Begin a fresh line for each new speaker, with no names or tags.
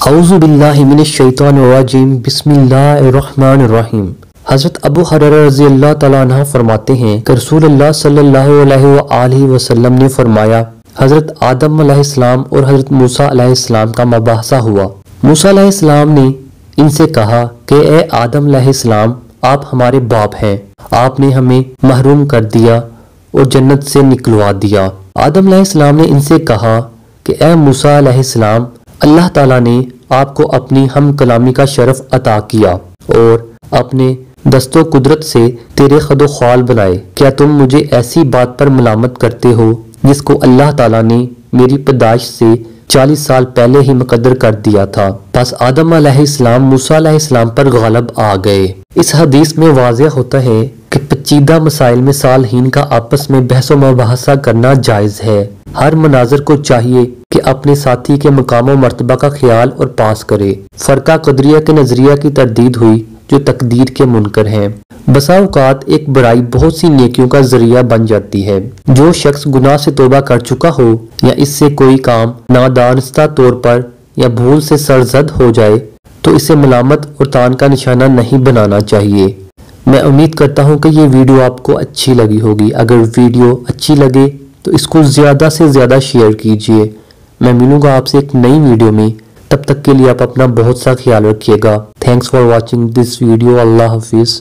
औज़ु बिल्लाहि मिनश शैतानिर्रजीम बिस्मिल्लाहिर्रहमानिर्रहीम। हज़रत अबू हुरैरा रज़ियल्लाहु तआला अन्हु फरमाते हैं कि रसूलुल्लाह सल्लल्लाहु अलैहि वसल्लम ने फरमाया, हज़रत आदम अलैहिस्सलाम और हज़रत मूसा अलैहिस्सलाम का मुबाहसा हुआ। मूसा अलैहिस्सलाम ने इनसे कहा कि ए आदम अलैहिस्सलाम, आप हमारे बाप हैं, आपने हमें महरूम कर दिया और जन्नत से निकलवा दिया। आदम अलैहिस्सलाम ने इनसे कहा कि ए मूसा अलैहिस्सलाम, अल्लाह ताला ने आपको अपनी हम कलामी का शरफ अता किया और अपने दस्तो कुदरत से तेरे खदो ख्वाल बनाए। क्या तुम मुझे ऐसी बात पर मलामत करते हो जिसको अल्लाह ताला ने मेरी पैदाइश से 40 साल पहले ही मुकद्दर कर दिया था। बस आदम अलैहिस्सलाम मूसा अलैहिस्सलाम पर गालिब आ गए। इस हदीस में वाज़ेह होता है कि पेचीदा मसाइल में सालहीन का आपस में बहस व मुबाहसा करना जायज़ है। हर मनाजर को चाहिए कि अपने साथी के मकाम व मर्तबा का ख्याल और पास करे। फरका कदरिया के नजरिया की तरदीद हुई जो तकदीर के मुनकर हैं। बसा औकात एक बुराई बहुत सी नेकियों का जरिया बन जाती है। जो शख्स गुनाह से तौबा कर चुका हो या इससे कोई काम नादानिस्ता तौर पर या भूल से सरजद हो जाए तो इसे मलामत और तान का निशाना नहीं बनाना चाहिए। मैं उम्मीद करता हूँ कि ये वीडियो आपको अच्छी लगी होगी। अगर वीडियो अच्छी लगे तो इसको ज़्यादा से ज़्यादा शेयर कीजिए। मैं मिलूंगा आपसे एक नई वीडियो में। तब तक के लिए आप अपना बहुत सा ख्याल रखिएगा। Thanks for watching this video. अल्लाह हाफिज़।